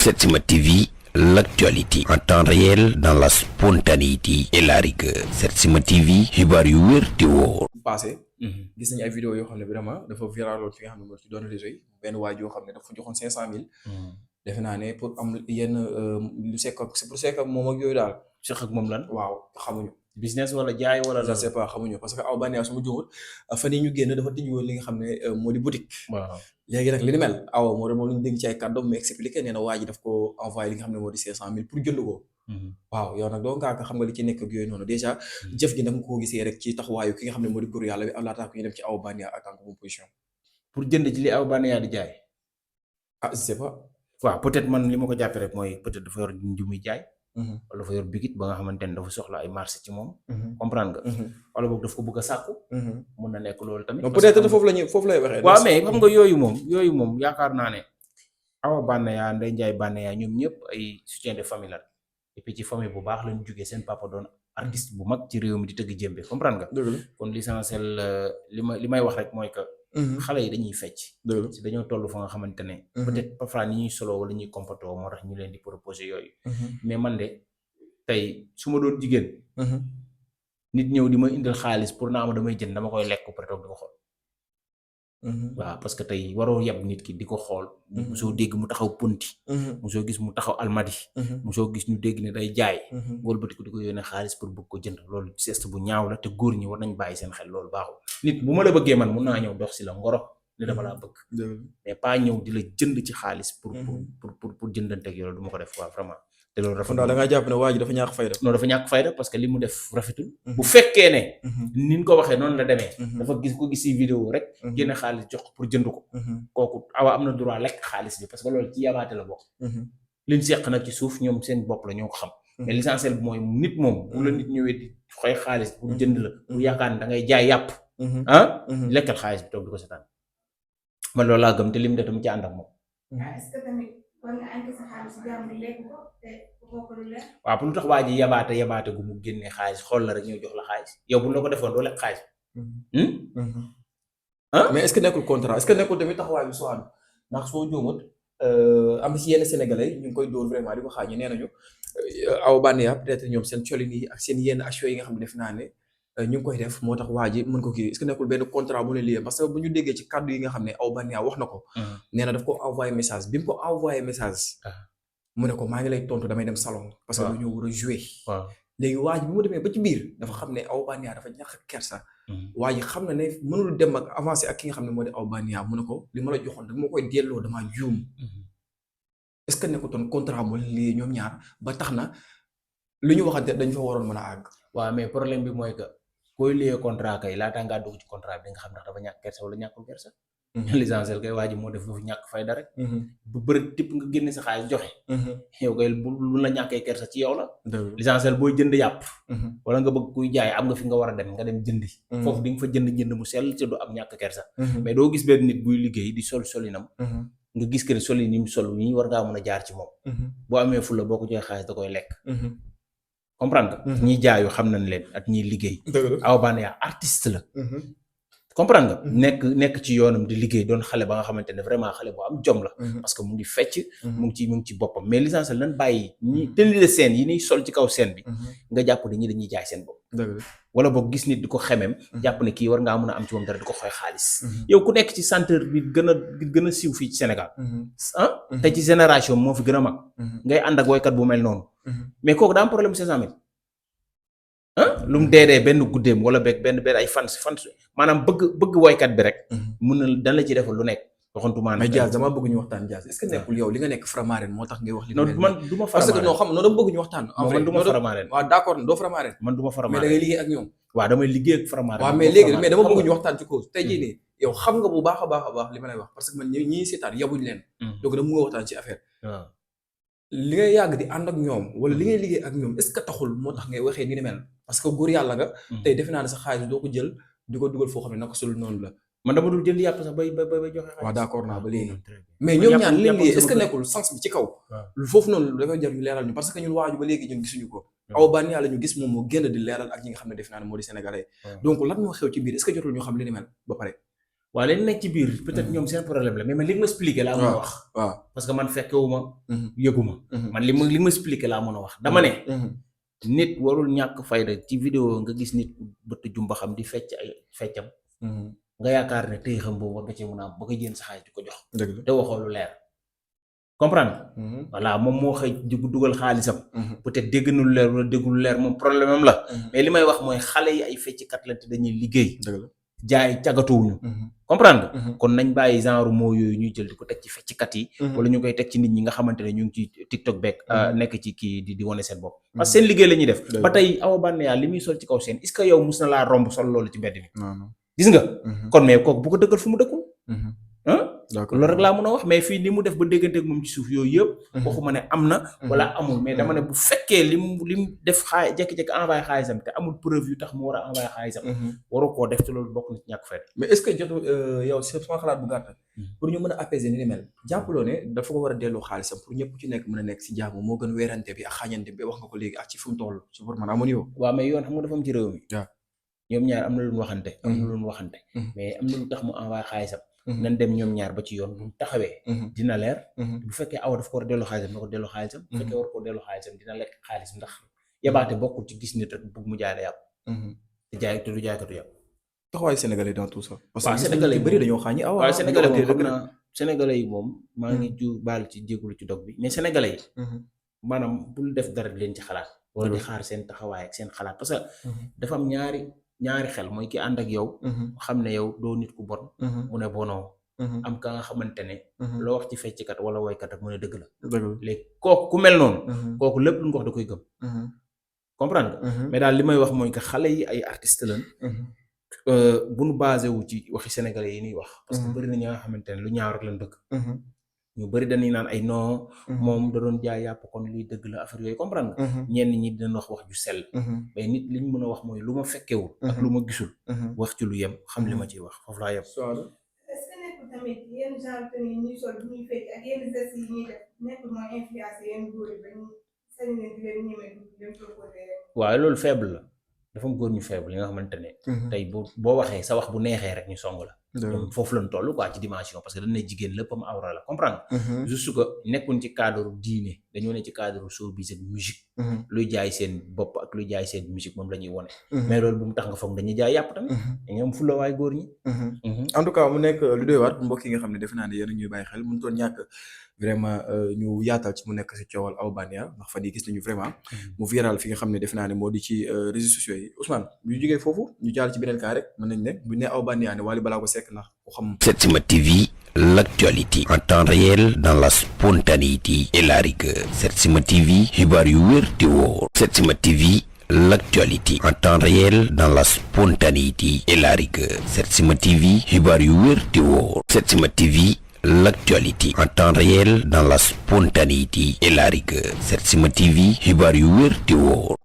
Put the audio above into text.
Setsima TV, l'actualité en temps réel dans la spontanéité et la rigueur. Setsima TV, xibaar yu wér te wóor. passé gis nañu ay vidéo yoo xam ne vraiment dafa viraloon fi nga xam ne moo ci doon réseau yi benn waay yoo xam ne dafa joxoon 500 000 defe naa ne pour am yenn lu sekk c'est pour sekk moom ak yooyu daal seq ak moom lan waaw xamuñu business wala jaay wala je sais pas xamuñu parce que aw bànneex su ma jógul fan yi ñu génn dafa tëj woon li nga xam ne moo di boutique waaw léegi nag li ni mel aw moo doon moom la ñu dégg ci ay kàddoom mu expliqué nee na waa ji daf ko envoyé li nga xam ne moo di 500 000 pour jënd ko waaw yow nag doo ngaa ko xam nga li ci nekk ak yooyu noonu déjà jëf gi nag nga ko gisee rek ci taxawaayu ki nga xam ne moo di góor yàlla bi laataa ko ñu dem ci aw bànneex ak en position pour jënd ci li aw bànneex di jaay ah je sais pas waaw peut-être man li ma ko jàppee rek mooy peut-être dafa yor nju muy jaay wala dafa yor bigit ba nga xamante ne dafa soxla ay marché ci moom comprendre nga wala boog daf ko bëgg a sàkku mun na nekk loolu tamit non peut-être foofu lay waxee waaw mais xam nga yooyu moom yaakaar naa ne awa bànneex Ndeye Ndiaye bànneex ñoom ñëpp ay soutien de famille la et puis ci famille bu baax lañu jógee seen papa doon artiste bu mag ci réew mi di tëgg jëmbe comprendre nga kon l'essentiel li may wax rek mooy que xale yi dañuy fecc si dañoo toll fa nga xamante ne peut-être parfois ni ñuy solo wala ñuy comporter moo tax ñu leen di proposer yooyu mais man de tey su ma doon jigéen nit ñëw di ma indil xaalis pour naa ma damay jënd dama koy lekk pour toog di ko xool waaw parce que tey waroo yeb nit ki di ko xool mosoo dégg mu taxaw punti mosoo gis mu taxaw almadi mosoo gis ñu dégg ne day jaay wëlbati ko di ko yónnee xaalis pour bëgg ko jënd loolu geste bu ñaaw la te góor ñi war nañ bàyyi seen xel loolu baaxul nit bu ma la bëggee man mun naa ñëw dox si la ngoro ne dama laa bëgg mais pas ñëw di la jënd ci xaalis pour jëndanteeg yow du ma ko def quoi vraiment te loolu rafet da ngaa jàpp ne waa ji dafa ñàkk fayda non dafa ñàkk fayda parce que li mu def rafetul bu fekkee ne ni ñu ko waxee noonu la demee dafa gis ko gis si vidéo rek génne xaalis jox pour jënd ko kooku awa am na droit lekk xaalis bi parce que loolu ci yabaate la bokk liñ seq nag ci suuf ñoom seen bopp la ñoo ko xam mais l'essentiel bi mooy nit moom bu la nit ñëwee di xoy xaalis pour jënd la pour yaakaar ne da ngay jaay yàpp lekkal xaalis bi toog di ko setaan man loolu laa gëm te lim de tam ci ànd ak moom waaw pour lu tax waa ji yabaate gu mu génnee xaalis xool la rek ñëw jox la xaalis yow bu la ko defoon doo lekk xaalis mais est-ce que nekkul contrat est-ce que nekkul tamit taxawaay bi soo ndax soo jóomut am ci yenn sénégalais ñu ngi koy dóor vraiment di ko xaaj nee nañu aw bànneex peut-être ñoom seen colin yi ak seen yenn action yi nga xam ne def naa ne ñu ngi koy def moo tax waa ji mën ko kii est-ce que nekkul benn contrat bu ne lii parce que bu ñu déggee ci kàddu yi nga xam ne aw bànneex wax na ko nee na daf ko envoyé message bi mu ko envoyé message mu ne ko maa ngi lay tontu damay dem salon parce que dañoo war a jouer léegi waa ji bi mu demee ba ci biir dafa xam ne aw bànneex dafa ñàkk kersa waa ji xam na ne mënul dem ak avancé ak ki nga xam ne moo di aw bànneex mu ne ko li ma la joxoon dama koy delloo damaa juum est-ce que nekkutoon contrat moo lii ñoom ñaar ba tax na lu ñu waxante dañ fa waroon mën a àgg waaw mais problème bi mooy que koy liyee contrat kay laataa ngaa dugg ci contrat bi di nga xam ndax dafa ñàkk kersa wala ñàkkul kersa l'essentiel kay waa ji moo def dafa ñàkk fayda rek bu bëri tipp nga génne sa xaalis joxe yow kay lu la ñàkkee kersa ci yow la l'essentiel booy jënd yàpp wala nga bëgg kuy jaay am nga fi nga war a dem nga dem jëndi foofu di nga fa jënd mu sell ci du am ñàkk kersa mais doo gis benn nit buy liggéey di solinam nga gis que ne solin yi mu sol ñi war ngaa mën a jaar ci moom boo amee fulla boo ko joxee xaalis da koy lekk comprendre nga ñiy jaayu xam nañ leen ak ñiy liggéey awa bànneex artiste la comprendre nga nekk ci yoonam di liggéey doon xale ba nga xamante ne vraiment xale bu am jom la parce que mu ngi fecc mu ngi ci boppam mais l'essentiel lan bàyyi ñi tenue de scène yi niy sol ci kaw scène bi nga jàpp ne ñi dañuy jaay seen bopp wala boog gis nit di ko xemem jàpp ne kii war ngaa mën a am ci moom dara di ko xooy xaalis yow ku nekk ci centre bi gën a siiw fii ci Sénégal te ci génération moo fi gën a mag ngay ànd ak woykat bu mel noonu mais kooku daa am problème 500 000 lu mu dee benn guddeem wala benn ay fans maanaam bëgg woykat bi rek mun na dana la ci defal lu nekk waxantuma mais Diaz dama bëgg ñu waxtaan Diaz est-ce que nekkul yow li nga nekk Faramareen moo tax ngay wax li non man du ma parce que non xam non dama bëgg ñu waxtaan man du ma Faramareen waaw d'accord doo Faramareen man du ma Faramareen mais da ngay liggéey ak ñoom waaw damay liggéey ak Faramareen waaw mais léegi mais dama bëgg ñu waxtaan ci cause tey jii nii yow xam nga bu baax a baax li ma lay wax parce que man ñi seetaan yabuñ leen donc dama nga waxtaan ci affaire li ngay yàgg di ànd ak ñoom wala li ngay liggéey ak ñoom est-ce que taxul moo tax ngay waxee ni mel parce que góor yàlla nga tey defe naa ne sa xaalis doo ko jël di ko dugal foo xam ne naka sul noonu la man dama dul jënd yàpp sax bay joxe xaalis waaw d'accord naa ba léegi mais ñoom ñaan li liggéey est-ce que nekkul sens bi ci kaw foofu noonu dafay jar ñu leeral ñu parce que ñun waaju ba léegi ñun gisuñu ko aw bànneex la ñu gis moom moo génn di leeral ak ñi nga xam ne defe naa ne moo di sénégalais donc lan moo xew ci biir est-ce que jotul ñu xam li ni mel ba pare waaw leen nekk ci biir peut-être ñoom seen problème la mais man li ma expliqué laa mën a wax waaw parce que man fekkewuma yëguma man li ma expliqué laa mën a wax dama ne nit warul ñàkk fayda ci vidéo nga gis nit bëtt jumba xam di fecc ay feccam nga yaakaar ne tey xam boobu war nga cee mën a am ba ko jël sa xaalis di ko jox te waxoo lu leer comprendre voilà moom moo xëy dugal xaalisam peut-être dégg na lu leer wala déggul lu leer moom problème am la mais li may wax mooy xale yi ay fecckat la te dañuy liggéey jaay cagatuwuñu comprendre kon nañ bàyyi genre moo yooyu ñuy jël di ko teg ci fecckat yi wala ñu koy teg ci nit ñi nga xamante ne ñu ngi ci TikTok beeg nekk ci kii di wane seen bopp parce que seen liggéey la ñuy def ba tey Awa Banaya li muy sol ci kaw seen est-ce que yow mus na laa romb sol loolu ci mbedd mi gis nga kon mais kooku bu ko dëggal fu mu dëkkul loolu rek laa mën a wax mais fii ni mu def ba déggante ak moom ci suuf yooyu yëpp waxuma ne am na wala amul mais dama ne bu fekkee lim def xaay jékki-jékki envoyé xaalisam te amul preuve yu tax mu war a envoyé xaalisam waru koo def te loolu bokk na ci ñàkk fayda mais est-ce que jotu yow sama xalaat bu gàttal pour ñu mën a apaiser ni mel jàppaloo ne dafa ko war a delloo xaalisam pour ñëpp ci nekk mën a nekk si jàmm moo gën weerante bi ak xaañante bi wax nga ko léegi ak ci fu mu toll ci pour man amoon yow waaw mais yoon xam nga dafa am ci réew mi ñoom ñaar am na lu ñu waxante mais am na lu tax mu envoyé xaalisam nan dem ñoom ñaar ba ci yoon bu taxawee dina leer bu fekkee Awa daf ko war a delloo xaalisam na ko delloo xaalisam bu fekkee war ko delloo xaalisam dina lekk xaalis ndax yabaate bokkul ci gis nit rek bugg mu jaay la yàpp te jaay te du jaaykatu yàpp taxawaay sénégalais dans tout ça parce que sénégalais bëri dañoo xaañi Awa waaw sénégalais moom xam naa sénégalais yi moom maa ngi ju baal ci jégalu ci dog bi mais sénégalais yi maanaam bul def dara di leen ci xalaat wala di xaar seen taxawaay ak seen xalaat parce que dafa am ñaari xel mooy ki ànd ak yow xam ne yow doo nit ku bon mu ne bonoo am ka nga xamante ne loo wax ci fecckat wala woykat ak mu ne dëgg la léegi kooku ku mel noonu kooku lépp lu nga wax da koy gëm comprendre nga mais daal li may wax mooy que xale yi ay artistes lañ bu nu basé wu ci waxi sénégalais yi ñuy wax parce que bëri na ñi nga xamante ne lu ñaaw rek lañ bëgg ñu bëri dañuy naan ay non moom da doon jaay yàpp kon lii dëgg la affaire yooyu comprendre nga ñenn ñi dinañ wax ju sell mais nit li ñu mën a wax mooy lu ma fekkewul ak lu ma gisul wax ci lu yem xam li ma ciy wax foofu laa yem est-ce que nekkul tamit yenn genre tenue yi ñuy sol bu ñuy fecc ak yenn gestes yi ñuy def nekkul mooy influencé yenn góor yi ba ñu sañ leen di leen ñemee di leen proposé waaye loolu faible la dafa am góor ñu faible yi nga xamante ne tey boo waxee sa wax bu neexee rek ñu song la ñoom foofu lañ toll quoi ci dimension parce que dañ ne jigéen léppam awra la comprendre juste que nekkuñ ci cadre diine dañoo ne ci cadre showbiz ak musique luy jaay seen bopp ak luy jaay seen musique moom la ñuy wone mais loolu bu mu tax nga foog dañuy jaay yàpp tamit ñoom fu la waay góor ñi en tout cas mu nekk lu doy waar mbokk yi nga xam ne defe naa ne yéen ñuy bàyyi xel mënu toon ñàkk vraiment ñu yaatal ci mu nekk si coowal Awa Banaya ndax fan yi gis nañu vraiment mu viral fi nga xam ne defe naa ne moo di ci réseaux sociaux yi Ousmane bu ñu jógee foofu ñu jàll ci beneen cas rek mën nañ ne bu ñu nee Awa Banaya ne Wally Ballago Seck ndax ku xam Setsima TV, l'actualité en temps réel dans la spontanéité et la rigueur. Setsima TV, xibaar yu wér te wóor. Setsima TV, l'actualité en temps réel dans la spontanéité et la rigueur. Setsima TV, xibaar yu wér te wóor. Setsima TV, l'actualité en temps réel dans la spontanéité et la rigueur. Setsima TV, xibaar yu wér te wóor.